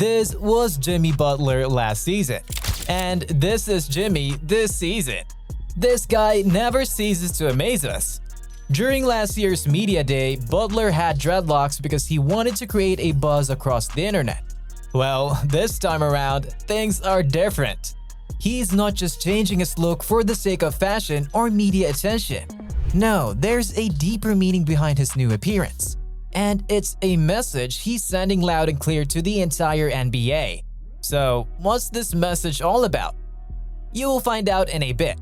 This was Jimmy Butler last season. And this is Jimmy this season. This guy never ceases to amaze us. During last year's media day, Butler had dreadlocks because he wanted to create a buzz across the internet. Well, this time around, things are different. He's not just changing his look for the sake of fashion or media attention. No, there's a deeper meaning behind his new appearance. And it's a message he's sending loud and clear to the entire NBA. So, what's this message all about? You will find out in a bit.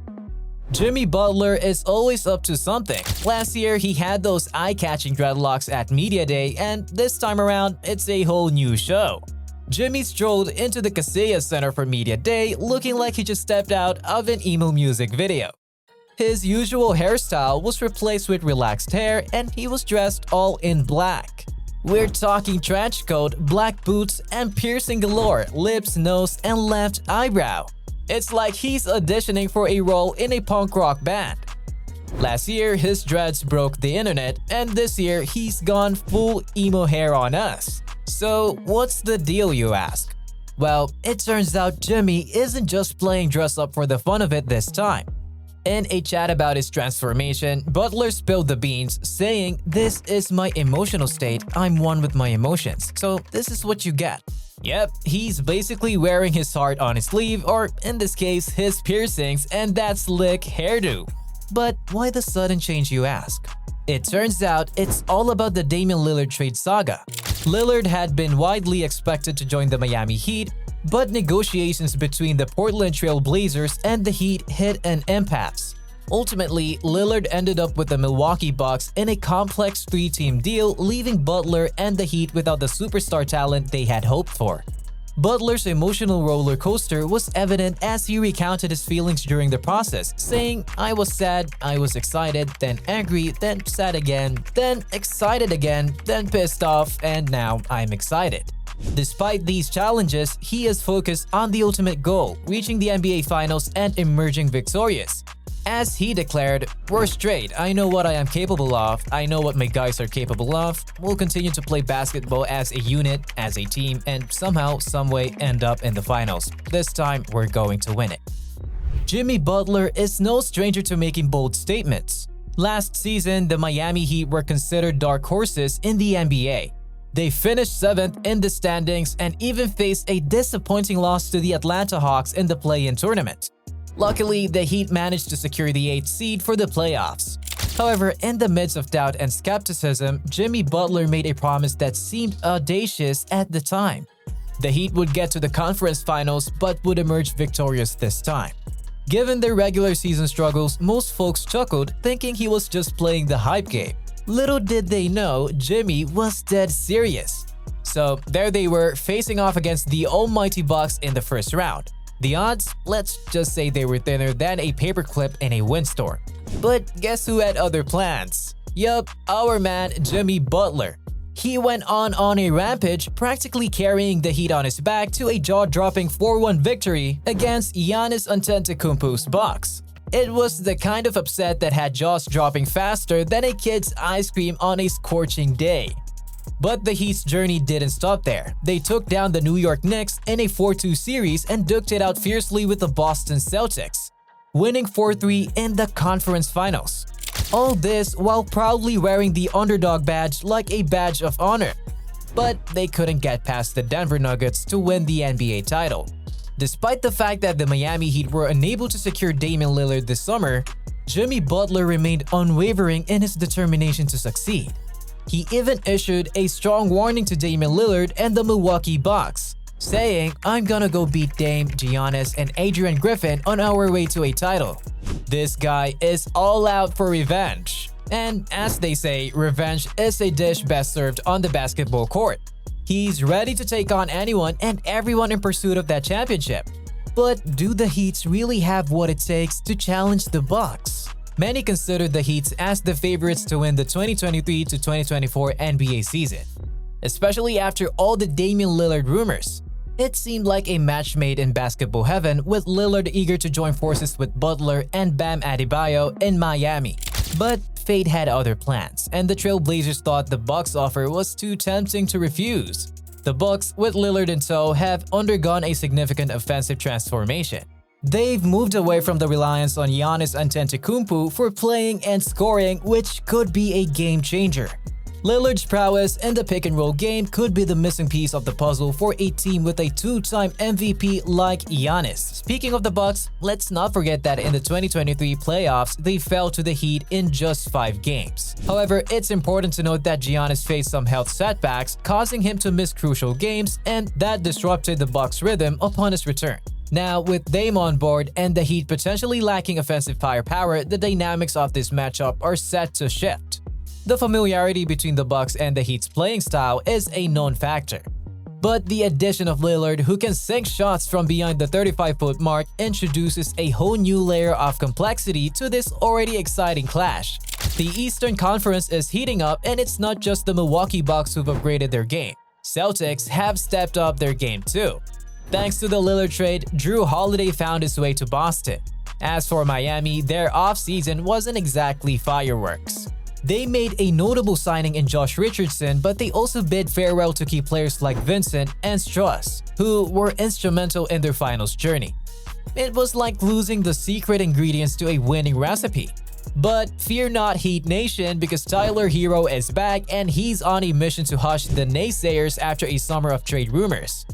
Jimmy Butler is always up to something. Last year, he had those eye-catching dreadlocks at Media Day, and this time around, it's a whole new show. Jimmy strolled into the Kaseya Center for Media Day looking like he just stepped out of an emo music video. His usual hairstyle was replaced with relaxed hair, and he was dressed all in black. We're talking trench coat, black boots, and piercing galore, lips, nose, and left eyebrow. It's like he's auditioning for a role in a punk rock band. Last year, his dreads broke the internet, and this year, he's gone full emo hair on us. So, what's the deal, you ask? Well, it turns out Jimmy isn't just playing dress up for the fun of it this time. In a chat about his transformation, Butler spilled the beans, saying, "This is my emotional state, I'm one with my emotions, so this is what you get." Yep, he's basically wearing his heart on his sleeve, or in this case, his piercings, and that slick hairdo. But why the sudden change, you ask? It turns out it's all about the Damian Lillard trade saga. Lillard had been widely expected to join the Miami Heat, but negotiations between the Portland Trail Blazers and the Heat hit an impasse. Ultimately, Lillard ended up with the Milwaukee Bucks in a complex three-team deal, leaving Butler and the Heat without the superstar talent they had hoped for. Butler's emotional roller coaster was evident as he recounted his feelings during the process, saying, "I was sad, I was excited, then angry, then sad again, then excited again, then pissed off, and now I'm excited." Despite these challenges, he is focused on the ultimate goal, reaching the NBA Finals and emerging victorious. As he declared, "We're straight, I know what I am capable of, I know what my guys are capable of, we'll continue to play basketball as a unit, as a team, and somehow, someway end up in the finals. This time, we're going to win it." Jimmy Butler is no stranger to making bold statements. Last season, the Miami Heat were considered dark horses in the NBA. They finished 7th in the standings and even faced a disappointing loss to the Atlanta Hawks in the play-in tournament. Luckily, the Heat managed to secure the 8th seed for the playoffs. However, in the midst of doubt and skepticism, Jimmy Butler made a promise that seemed audacious at the time. The Heat would get to the conference finals but would emerge victorious this time. Given their regular season struggles, most folks chuckled, thinking he was just playing the hype game. Little did they know, Jimmy was dead serious. So there they were, facing off against the almighty Bucks in the first round. The odds? Let's just say they were thinner than a paperclip in a windstorm. But guess who had other plans? Yup, our man Jimmy Butler. He went on a rampage, practically carrying the Heat on his back to a jaw-dropping 4-1 victory against Giannis Antetokounmpo's Bucks. It was the kind of upset that had jaws dropping faster than a kid's ice cream on a scorching day. But the Heat's journey didn't stop there. They took down the New York Knicks in a 4-2 series and duked it out fiercely with the Boston Celtics, winning 4-3 in the conference finals. All this while proudly wearing the underdog badge like a badge of honor. But they couldn't get past the Denver Nuggets to win the NBA title. Despite the fact that the Miami Heat were unable to secure Damian Lillard this summer, Jimmy Butler remained unwavering in his determination to succeed. He even issued a strong warning to Damian Lillard and the Milwaukee Bucks, saying, "I'm gonna go beat Dame, Giannis, and Adrian Griffin on our way to a title." This guy is all out for revenge. And as they say, revenge is a dish best served on the basketball court. He's ready to take on anyone and everyone in pursuit of that championship. But do the Heats really have what it takes to challenge the Bucks? Many consider the Heat as the favorites to win the 2023 to 2024 NBA season, especially after all the Damian Lillard rumors. It seemed like a match made in basketball heaven, with Lillard eager to join forces with Butler and Bam Adebayo in Miami. But fate had other plans, and the Trail Blazers thought the Bucks' offer was too tempting to refuse. The Bucks, with Lillard in tow, have undergone a significant offensive transformation. They've moved away from the reliance on Giannis Antetokounmpo for playing and scoring, which could be a game changer. Lillard's prowess in the pick-and-roll game could be the missing piece of the puzzle for a team with a two-time MVP like Giannis. Speaking of the Bucks, let's not forget that in the 2023 playoffs, they fell to the Heat in just 5 games. However, it's important to note that Giannis faced some health setbacks, causing him to miss crucial games, and that disrupted the Bucks' rhythm upon his return. Now, with Dame on board and the Heat potentially lacking offensive firepower, the dynamics of this matchup are set to shift. The familiarity between the Bucks and the Heat's playing style is a known factor. But the addition of Lillard, who can sink shots from behind the 35-foot mark, introduces a whole new layer of complexity to this already exciting clash. The Eastern Conference is heating up, and it's not just the Milwaukee Bucks who've upgraded their game. Celtics have stepped up their game too. Thanks to the Lillard trade, Drew Holiday found his way to Boston. As for Miami, their offseason wasn't exactly fireworks. They made a notable signing in Josh Richardson, but they also bid farewell to key players like Vincent and Strauss, who were instrumental in their finals journey. It was like losing the secret ingredients to a winning recipe. But fear not, Heat Nation, because Tyler Hero is back and he's on a mission to hush the naysayers after a summer of trade rumors.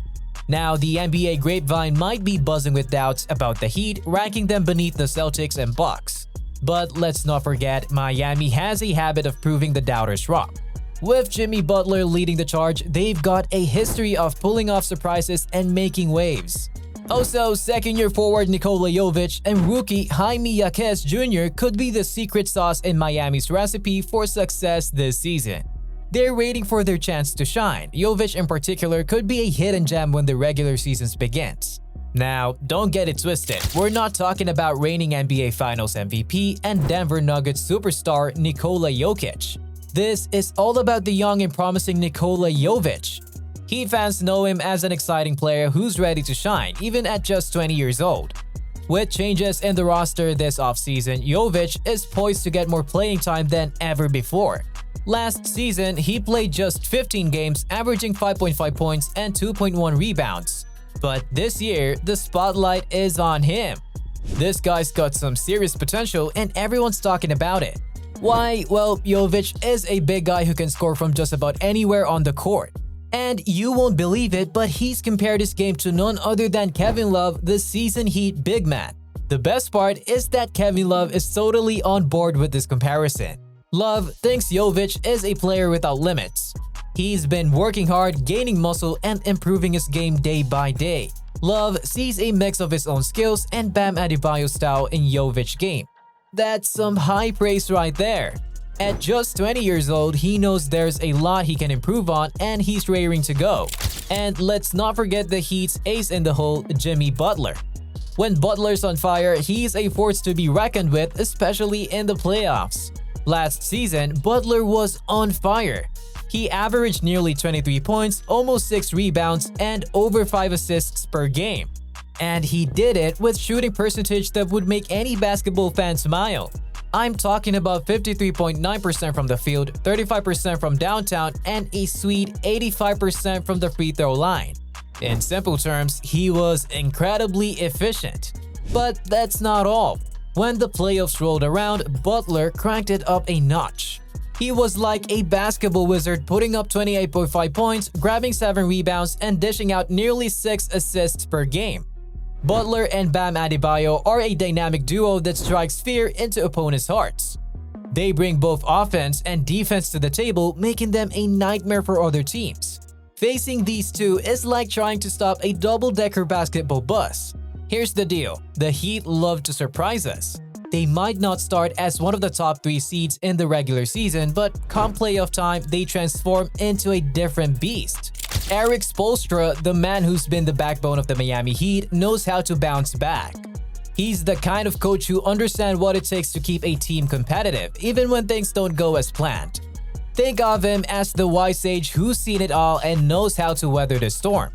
Now, the NBA grapevine might be buzzing with doubts about the Heat, ranking them beneath the Celtics and Bucks. But let's not forget, Miami has a habit of proving the doubters wrong. With Jimmy Butler leading the charge, they've got a history of pulling off surprises and making waves. Also, second-year forward Nikola Jovic and rookie Jaime Jaquez Jr. could be the secret sauce in Miami's recipe for success this season. They're waiting for their chance to shine. Jovic in particular could be a hidden gem when the regular season begins. Now, don't get it twisted, we're not talking about reigning NBA Finals MVP and Denver Nuggets superstar Nikola Jokic. This is all about the young and promising Nikola Jovic. Heat fans know him as an exciting player who's ready to shine, even at just 20 years old. With changes in the roster this offseason, Jovic is poised to get more playing time than ever before. Last season, he played just 15 games, averaging 5.5 points and 2.1 rebounds. But this year, the spotlight is on him. This guy's got some serious potential and everyone's talking about it. Why? Well, Jovic is a big guy who can score from just about anywhere on the court. And you won't believe it, but he's compared his game to none other than Kevin Love, the season Heat big man. The best part is that Kevin Love is totally on board with this comparison. Love thinks Jovic is a player without limits. He's been working hard, gaining muscle, and improving his game day by day. Love sees a mix of his own skills and Bam Adebayo style in Jovic's game. That's some high praise right there. At just 20 years old, he knows there's a lot he can improve on and he's raring to go. And let's not forget the Heat's ace in the hole, Jimmy Butler. When Butler's on fire, he's a force to be reckoned with, especially in the playoffs. Last season, Butler was on fire. He averaged nearly 23 points, almost 6 rebounds, and over 5 assists per game. And he did it with shooting percentage that would make any basketball fan smile. I'm talking about 53.9% from the field, 35% from downtown, and a sweet 85% from the free throw line. In simple terms, he was incredibly efficient. But that's not all. When the playoffs rolled around, Butler cranked it up a notch. He was like a basketball wizard, putting up 28.5 points, grabbing 7 rebounds, and dishing out nearly 6 assists per game. Butler and Bam Adebayo are a dynamic duo that strikes fear into opponents' hearts. They bring both offense and defense to the table, making them a nightmare for other teams. Facing these two is like trying to stop a double-decker basketball bus. Here's the deal, the Heat love to surprise us. They might not start as one of the top 3 seeds in the regular season, but come playoff time, they transform into a different beast. Erik Spoelstra, the man who's been the backbone of the Miami Heat, knows how to bounce back. He's the kind of coach who understands what it takes to keep a team competitive, even when things don't go as planned. Think of him as the wise sage who's seen it all and knows how to weather the storm.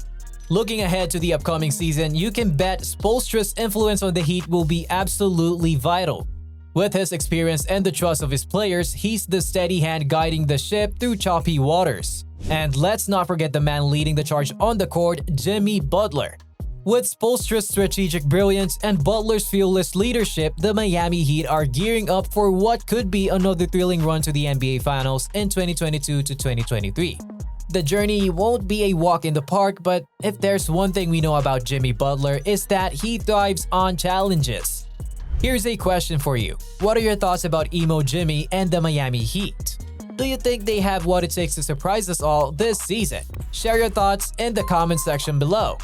Looking ahead to the upcoming season, you can bet Spoelstra's influence on the Heat will be absolutely vital. With his experience and the trust of his players, he's the steady hand guiding the ship through choppy waters. And let's not forget the man leading the charge on the court, Jimmy Butler. With Spoelstra's strategic brilliance and Butler's fearless leadership, the Miami Heat are gearing up for what could be another thrilling run to the NBA Finals in 2022 to 2023. The journey won't be a walk in the park, but if there's one thing we know about Jimmy Butler, is that he thrives on challenges. Here's a question for you. What are your thoughts about Emo Jimmy and the Miami Heat? Do you think they have what it takes to surprise us all this season? Share your thoughts in the comment section below.